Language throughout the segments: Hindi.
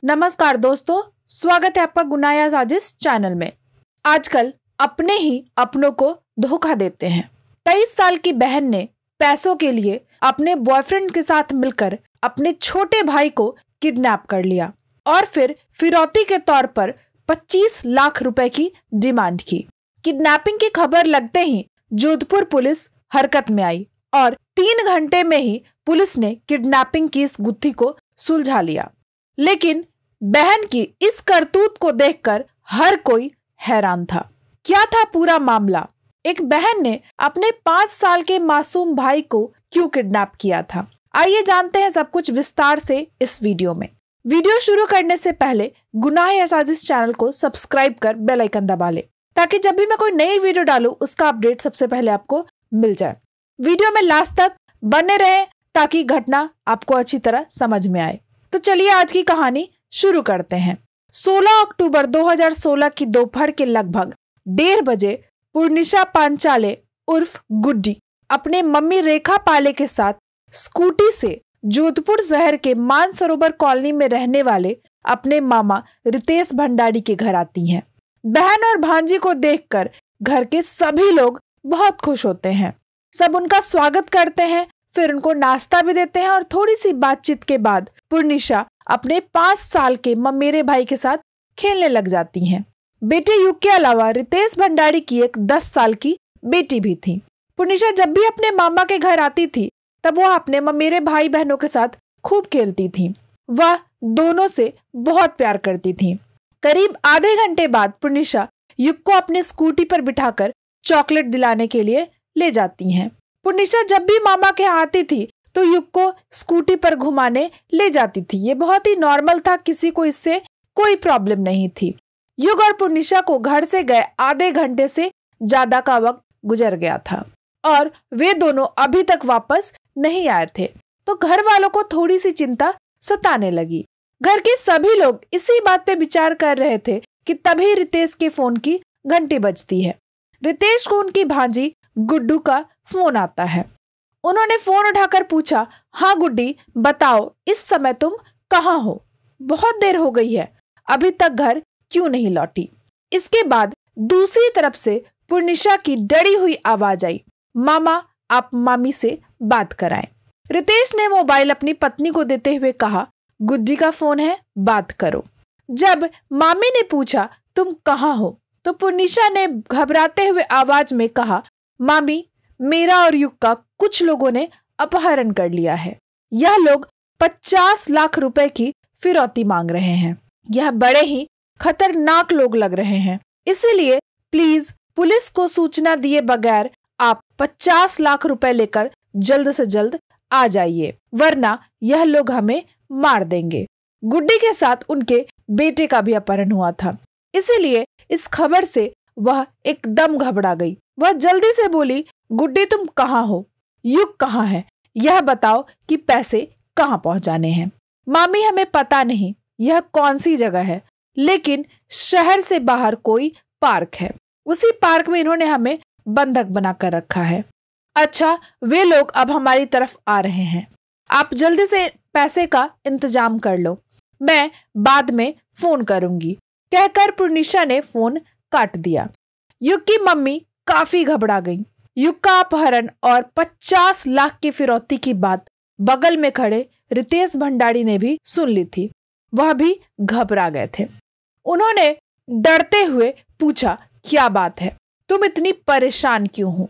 नमस्कार दोस्तों, स्वागत है आपका गुनाया साजिश चैनल में। आजकल अपने ही अपनों को धोखा देते हैं। 23 साल की बहन ने पैसों के लिए अपने बॉयफ्रेंड के साथ मिलकर अपने छोटे भाई को किडनैप कर लिया और फिर फिरौती के तौर पर 25 लाख रुपए की डिमांड की। किडनैपिंग की खबर लगते ही जोधपुर पुलिस हरकत में आई और 3 घंटे में ही पुलिस ने किडनैपिंग की इस गुत्थी को सुलझा लिया। लेकिन बहन की इस करतूत को देखकर हर कोई हैरान था। क्या था पूरा मामला? एक बहन ने अपने 5 साल के मासूम भाई को क्यों किडनैप किया था? आइए जानते हैं सब कुछ विस्तार से इस वीडियो में। वीडियो शुरू करने से पहले गुनाह साजिश चैनल को सब्सक्राइब कर बेल आइकन दबा ले, ताकि जब भी मैं कोई नई वीडियो डालूं उसका अपडेट सबसे पहले आपको मिल जाए। वीडियो में लास्ट तक बने रहें ताकि घटना आपको अच्छी तरह समझ में आए। तो चलिए आज की कहानी शुरू करते हैं। 16 अक्टूबर 2016 की दोपहर के लगभग 1:30 बजे पूर्णिशा पांचाले उर्फ गुड्डी अपने मम्मी रेखा पाले के साथ स्कूटी से जोधपुर शहर के मानसरोवर कॉलोनी में रहने वाले अपने मामा रितेश भंडारी के घर आती हैं। बहन और भांजी को देखकर घर के सभी लोग बहुत खुश होते हैं। सब उनका स्वागत करते हैं, फिर उनको नाश्ता भी देते हैं और थोड़ी सी बातचीत के बाद पूर्णिशा अपने 5 साल के ममेरे भाई के साथ खेलने लग जाती हैं। बेटे युग के अलावा रितेश भंडारी की एक 10 साल की बेटी भी थी। पूर्णिशा जब भी अपने मामा के घर आती थी तब वह अपने ममेरे भाई बहनों के साथ खूब खेलती थी। वह दोनों से बहुत प्यार करती थी। करीब आधे घंटे बाद पूर्णिशा युग को अपने स्कूटी पर बिठाकर चॉकलेट दिलाने के लिए ले जाती हैं। पूर्णिशा जब भी मामा के यहाँ आती थी तो युग को स्कूटी पर घुमाने ले जाती थी। ये बहुत ही नॉर्मल था, किसी को इससे कोई प्रॉब्लम नहीं थी। युग और पूर्णिशा को घर से गए आधे घंटे से ज्यादा का वक्त गुजर गया था और वे दोनों अभी तक वापस नहीं आए थे, तो घर वालों को थोड़ी सी चिंता सताने लगी। घर के सभी लोग इसी बात पे विचार कर रहे थे कि तभी रितेश के फोन की घंटी बजती है। रितेश को उनकी भांजी गुड्डू का फोन आता है। उन्होंने फोन उठाकर पूछा, हाँ गुड्डी बताओ, इस समय तुम कहाँ हो? बहुत देर हो गई है, अभी तक घर क्यों नहीं लौटी? इसके बाद दूसरी तरफ से पूर्णिशा की डरी हुई आवाज आई, मामा आप मामी से बात कराएं। रितेश ने मोबाइल अपनी पत्नी को देते हुए कहा, गुड्डी का फोन है, बात करो। जब मामी ने पूछा तुम कहाँ हो तो पूर्णिशा ने घबराते हुए आवाज में कहा, मामी मेरा और युग का कुछ लोगों ने अपहरण कर लिया है। यह लोग 50 लाख रुपए की फिरौती मांग रहे हैं। यह बड़े ही खतरनाक लोग लग रहे हैं, इसीलिए प्लीज पुलिस को सूचना दिए बगैर आप 50 लाख रुपए लेकर जल्द से जल्द आ जाइए, वरना यह लोग हमें मार देंगे। गुड्डी के साथ उनके बेटे का भी अपहरण हुआ था, इसीलिए इस खबर से वह एकदम घबरा गई। वह जल्दी से बोली, गुड्डी तुम कहाँ हो? युग कहाँ है? यह बताओ कि पैसे कहाँ पहुंचाने हैं। मामी हमें पता नहीं यह कौन सी जगह है, लेकिन शहर से बाहर कोई पार्क है, उसी पार्क में इन्होंने हमें बंधक बना कर रखा है। अच्छा, वे लोग अब हमारी तरफ आ रहे हैं, आप जल्दी से पैसे का इंतजाम कर लो, मैं बाद में फोन करूंगी। कहकर पूर्णिशा ने फोन काट दिया। युग की मम्मी काफी घबरा गई। युग का अपहरण और 50 लाख की फिरौती की बात बगल में खड़े रितेश भंडारी ने भी सुन ली थी। वह भी घबरा गए थे। उन्होंने डरते हुए पूछा, क्या बात है? तुम इतनी परेशान क्यों हो?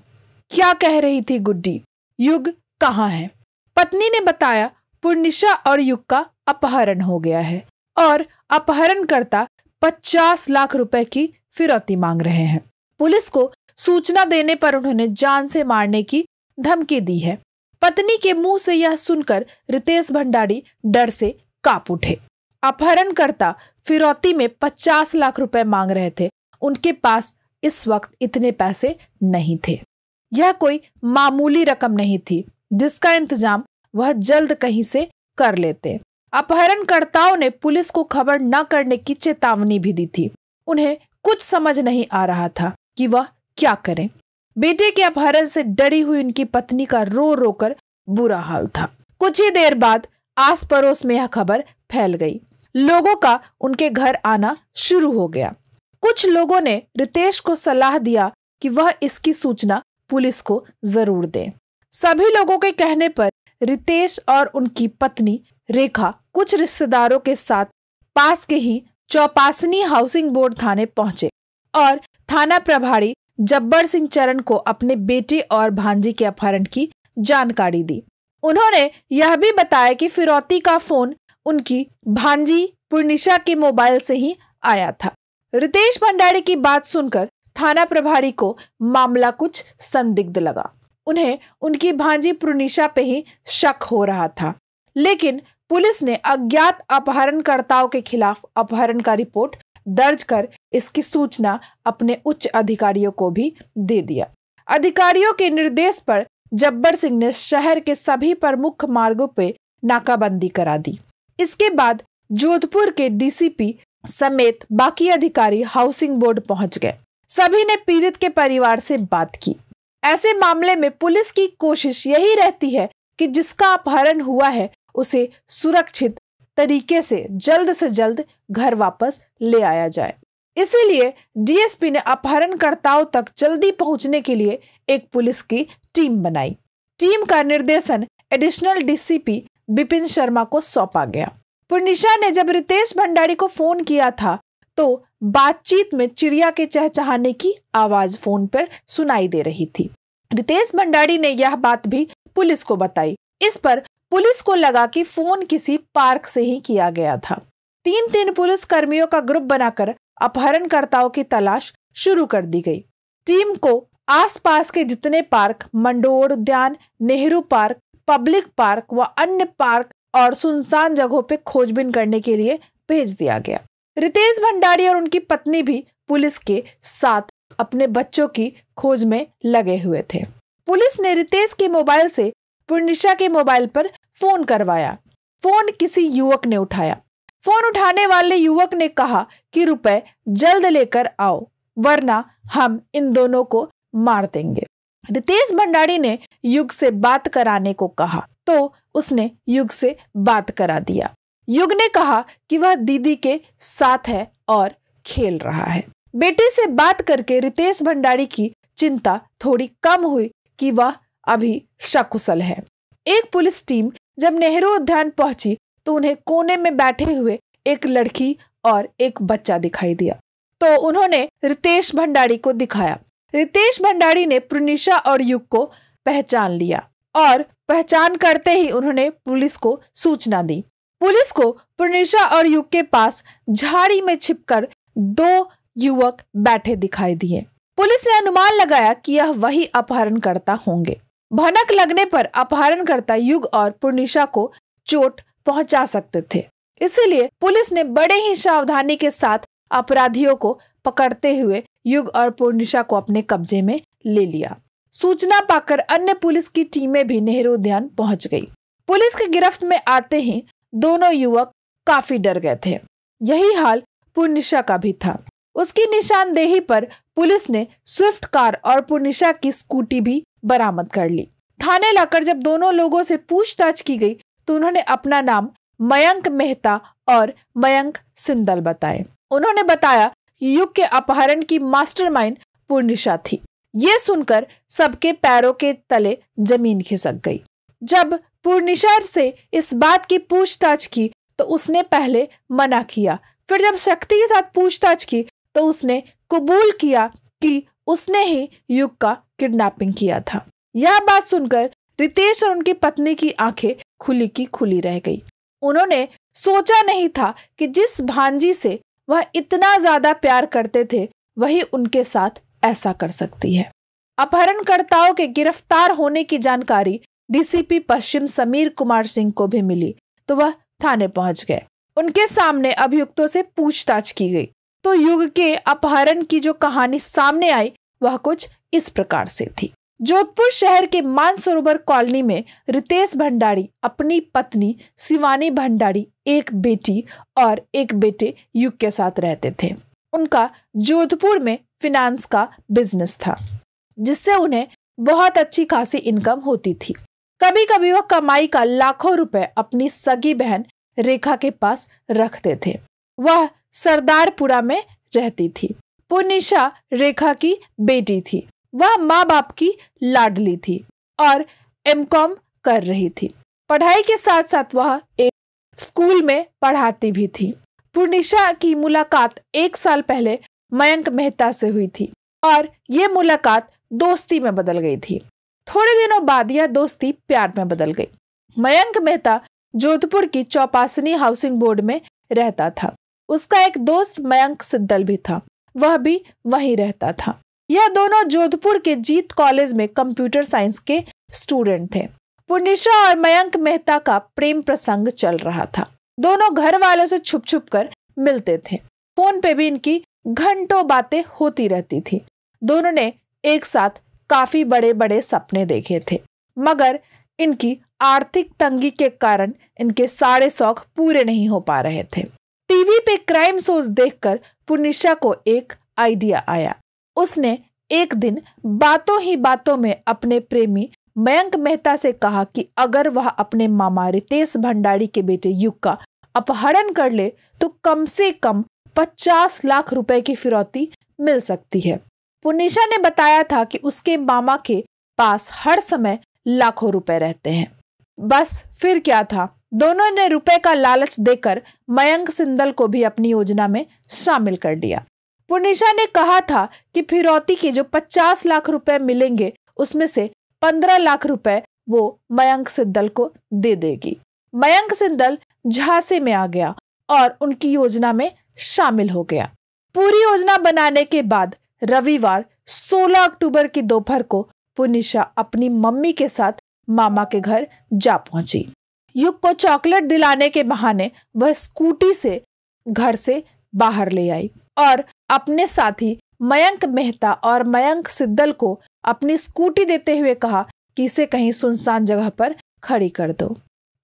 क्या कह रही थी गुड्डी? युग कहाँ है? पत्नी ने बताया, पूर्णिशा और युग का अपहरण हो गया है और अपहरणकर्ता 50 लाख रुपए की फिरौती मांग रहे हैं। पुलिस को सूचना देने पर उन्होंने जान से मारने की धमकी दी है। पत्नी के मुंह से यह सुनकर रितेश भंडारी डर से कांप उठे। अपहरणकर्ता फिरौती में 50 लाख रुपए मांग रहे थे। उनके पास इस वक्त इतने पैसे नहीं थे। यह कोई मामूली रकम नहीं थी जिसका इंतजाम वह जल्द कहीं से कर लेते। अपहरणकर्ताओं ने पुलिस को खबर न करने की चेतावनी भी दी थी। उन्हें कुछ समझ नहीं आ रहा था कि वह क्या करें। बेटे के अपहरण से डरी हुई उनकी पत्नी का रो रो कर बुरा हाल था। कुछ ही देर बाद आस पड़ोस में यह खबर फैल गई। लोगों का उनके घर आना शुरू हो गया। कुछ लोगों ने रितेश को सलाह दिया कि वह इसकी सूचना पुलिस को जरूर दे। सभी लोगों के कहने पर रितेश और उनकी पत्नी रेखा कुछ रिश्तेदारों के साथ पास के ही चौपासनी हाउसिंग बोर्ड थाने पहुंचे और थाना प्रभारी जब्बर सिंह चरण को अपने बेटे और भांजी के अपहरण की जानकारी दी। उन्होंने यह भी बताया कि फिरौती का फोन उनकी भांजी पूर्णिशा के मोबाइल से ही आया था। रितेश भंडारी की बात सुनकर थाना प्रभारी को मामला कुछ संदिग्ध लगा। उन्हें उनकी भांजी पूर्णिशा पे ही शक हो रहा था, लेकिन पुलिस ने अज्ञात अपहरणकर्ताओं के खिलाफ अपहरण का रिपोर्ट दर्ज कर इसकी सूचना अपने उच्च अधिकारियों को भी दे दिया। अधिकारियों के निर्देश पर जब्बर सिंह ने शहर के सभी प्रमुख मार्गों पे नाकाबंदी करा दी। इसके बाद जोधपुर के डीसीपी समेत बाकी अधिकारी हाउसिंग बोर्ड पहुंच गए। सभी ने पीड़ित के परिवार से बात की। ऐसे मामले में पुलिस की कोशिश यही रहती है कि जिसका अपहरण हुआ है उसे सुरक्षित तरीके से जल्द घर वापस ले आया जाए। इसीलिए डीएसपी ने अपहरणकर्ताओं तक जल्दी पहुंचने के लिए एक पुलिस की टीम बनाई। टीम का निर्देशन एडिशनल डीसीपी विपिन शर्मा को सौंपा गया। पूर्णिशा ने जब रितेश भंडारी को फोन किया था तो बातचीत में चिड़िया के चहचहाने की आवाज फोन पर सुनाई दे रही थी। रितेश भंडारी ने यह बात भी पुलिस को बताई। इस पर पुलिस को लगा कि फोन किसी पार्क से ही किया गया था। 3 पुलिस कर्मियों का ग्रुप बनाकर अपहरणकर्ताओं की तलाश शुरू कर दी गई। टीम को आसपास के जितने पार्क, मंडोर उद्यान, नेहरू पार्क, पब्लिक पार्क व अन्य पार्क और सुनसान जगहों पे खोजबीन करने के लिए भेज दिया गया। रितेश भंडारी और उनकी पत्नी भी पुलिस के साथ अपने बच्चों की खोज में लगे हुए थे। पुलिस ने रितेश के मोबाइल से पूर्णिशा के मोबाइल पर फोन करवाया। फोन किसी युवक ने उठाया। फोन उठाने वाले युवक ने कहा कि रुपए जल्द लेकर आओ वरना हम इन दोनों को मार देंगे। रितेश भंडारी ने युग से बात कराने को कहा तो उसने युग से बात करा दिया। युग ने कहा कि वह दीदी के साथ है और खेल रहा है। बेटे से बात करके रितेश भंडारी की चिंता थोड़ी कम हुई कि वह अभी सकुशल है। एक पुलिस टीम जब नेहरू उद्यान पहुंची तो उन्हें कोने में बैठे हुए एक लड़की और एक बच्चा दिखाई दिया तो उन्होंने रितेश भंडारी को दिखाया। रितेश भंडारी ने पूर्णिशा और युग को पहचान लिया और पहचान करते ही उन्होंने पुलिस को सूचना दी। पुलिस को पूर्णिशा और युग के पास झाड़ी में छिपकर 2 युवक बैठे दिखाई दिए। पुलिस ने अनुमान लगाया कि यह वही अपहरणकर्ता होंगे। भनक लगने पर अपहरणकर्ता युग और पूर्णिशा को चोट पहुंचा सकते थे, इसलिए पुलिस ने बड़े ही सावधानी के साथ अपराधियों को पकड़ते हुए युग और पूर्णिशा को अपने कब्जे में ले लिया। सूचना पाकर अन्य पुलिस की टीमें भी नेहरू उद्यान पहुंच गई। पुलिस की गिरफ्त में आते ही दोनों युवक काफी डर गए थे। यही हाल पूर्णिशा का भी था। उसकी निशानदेही पर पुलिस ने स्विफ्ट कार और पूर्णिशा की स्कूटी भी बरामद कर ली। थाने लाकर जब दोनों लोगों से पूछताछ की गई तो उन्होंने अपना नाम मयंक मेहता और मयंक सिंदल बताए। उन्होंने बताया कि युग के अपहरण की मास्टरमाइंड पूर्णिशा थी। ये सुनकर सबके पैरों के तले जमीन खिसक गई। जब पूर्णिशा से इस बात की पूछताछ की तो उसने पहले मना किया, फिर जब शक्ति के साथ पूछताछ की तो उसने कबूल किया कि उसने ही युग का किडनैपिंग किया था। यह बात सुनकर रितेश और उनकी पत्नी की आंखें खुली की खुली रह गई। उन्होंने सोचा नहीं था कि जिस भांजी से वह इतना ज्यादा प्यार करते थे वही उनके साथ ऐसा कर सकती है। अपहरणकर्ताओं के गिरफ्तार होने की जानकारी डीसीपी पश्चिम समीर कुमार सिंह को भी मिली तो वह थाने पहुंच गए। उनके सामने अभियुक्तों से पूछताछ की गई तो युग के अपहरण की जो कहानी सामने आई वह कुछ इस प्रकार से थी। जोधपुर शहर के मानसरोवर कॉलोनी में रितेश भंडारी अपनी पत्नी शिवानी भंडारी, एक बेटी और एक बेटे युग के साथ रहते थे। उनका जोधपुर में फिनांस का बिजनेस था। जिससे उन्हें बहुत अच्छी खासी इनकम होती थी। कभी कभी वह कमाई का लाखों रुपए अपनी सगी बहन रेखा के पास रखते थे। वह सरदारपुरा में रहती थी। पुनिशा रेखा की बेटी थी। वह माँ बाप की लाडली थी और एमकॉम कर रही थी। पढ़ाई के साथ साथ वह एक स्कूल में पढ़ाती भी थी। पुनिशा की मुलाकात 1 साल पहले मयंक मेहता से हुई थी और ये मुलाकात दोस्ती में बदल गई थी। थोड़े दिनों बाद यह दोस्ती प्यार में बदल गई। मयंक मेहता जोधपुर की चौपासनी हाउसिंग बोर्ड में रहता था। उसका एक दोस्त मयंक सिद्दल भी था, वह भी वहीं रहता था। यह दोनों जोधपुर के जीत कॉलेज में कंप्यूटर साइंस के स्टूडेंट थे। पुनिशा और मयंक मेहता का प्रेम प्रसंग चल रहा था। दोनों घर वालों से छुप छुप कर मिलते थे। फोन पे भी इनकी घंटों बातें होती रहती थी। दोनों ने एक साथ काफी बड़े बड़े सपने देखे थे, मगर इनकी आर्थिक तंगी के कारण इनके सारे शौक पूरे नहीं हो पा रहे थे। टीवी पे क्राइम शोज देखकर पुनिशा को एक आइडिया आया। उसने एक दिन बातों ही बातों में अपने प्रेमी मयंक मेहता से कहा कि अगर वह अपने मामा रितेश भंडारी के बेटे युग का अपहरण कर ले तो कम से कम 50 लाख रुपए की फिरौती मिल सकती है। पुनिशा ने बताया था कि उसके मामा के पास हर समय लाखों रुपए रहते हैं। बस फिर क्या था, दोनों ने रुपए का लालच देकर मयंक सिंदल को भी अपनी योजना में शामिल कर लिया। पुनिशा ने कहा था कि फिरौती के जो 50 लाख रुपए मिलेंगे उसमें से 15 लाख रुपए वो मयंक सिंदल को दे देगी। मयंक सिंदल झांसे में आ गया और उनकी योजना में शामिल हो गया। पूरी योजना बनाने के बाद रविवार 16 अक्टूबर की दोपहर को पुनिशा अपनी मम्मी के साथ मामा के घर जा पहुंची। युग को चॉकलेट दिलाने के बहाने वह स्कूटी से घर से बाहर ले आई और अपने साथी मयंक मेहता और मयंक सिद्दल को अपनी स्कूटी देते हुए कहा कि इसे कहीं सुनसान जगह पर खड़ी कर दो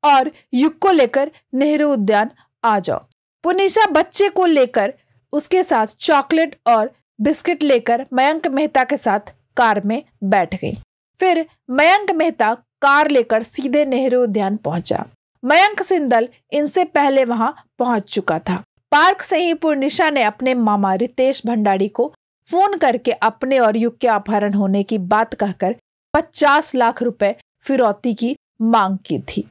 और युग को लेकर नेहरू उद्यान आ जाओ। पुनिशा बच्चे को लेकर उसके साथ चॉकलेट और बिस्किट लेकर मयंक मेहता के साथ कार में बैठ गई। फिर मयंक मेहता कार लेकर सीधे नेहरू उद्यान पहुंचा। मयंक सिंदल इनसे पहले वहां पहुंच चुका था। पार्क से ही पुनिशा ने अपने मामा रितेश भंडारी को फोन करके अपने और युग के अपहरण होने की बात कहकर 50 लाख रुपए फिरौती की मांग की थी।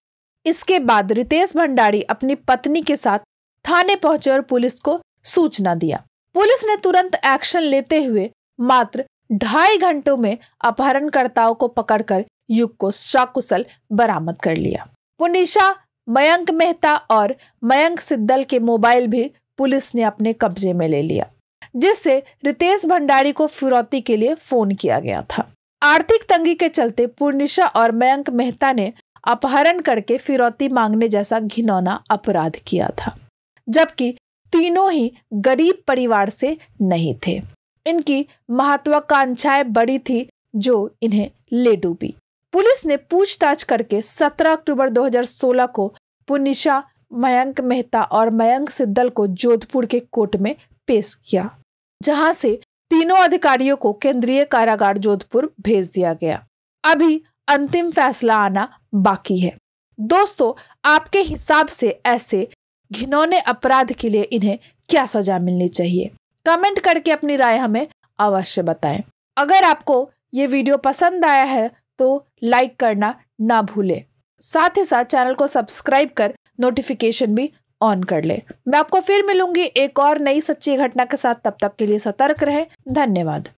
इसके बाद रितेश भंडारी अपनी पत्नी के साथ थाने पहुंचे और पुलिस को सूचना दिया। पुलिस ने तुरंत एक्शन लेते हुए मात्र 2.5 घंटों में अपहरणकर्ताओं को पकड़कर युग को सकुशल बरामद कर लिया। पुनिशा, मयंक मेहता और मयंक सिद्दल के मोबाइल भी पुलिस ने अपने कब्जे में ले लिया, जिससे रितेश भंडारी को फिरौती के लिए फोन किया गया था। आर्थिक तंगी के चलते पुनिशा और मयंक मेहता ने अपहरण करके फिरौती मांगने जैसा घिनौना अपराध किया था, जबकि तीनों ही गरीब परिवार से नहीं थे। इनकी महत्वाकांक्षाएं बड़ी थी जो इन्हें ले डूबी। पुलिस ने पूछताछ करके 17 अक्टूबर 2016 को पुनिशा, मयंक मेहता और मयंक सिद्दल को जोधपुर के कोर्ट में पेश किया, जहां से तीनों अधिकारियों को केंद्रीय कारागार जोधपुर भेज दिया गया। अभी अंतिम फैसला आना बाकी है। दोस्तों, आपके हिसाब से ऐसे घिनौने अपराध के लिए इन्हें क्या सजा मिलनी चाहिए? कमेंट करके अपनी राय हमें अवश्य बताएं। अगर आपको ये वीडियो पसंद आया है तो लाइक करना ना भूलें। साथ ही साथ चैनल को सब्सक्राइब कर नोटिफिकेशन भी ऑन कर ले। मैं आपको फिर मिलूंगी एक और नई सच्ची घटना के साथ। तब तक के लिए सतर्क रहें। धन्यवाद।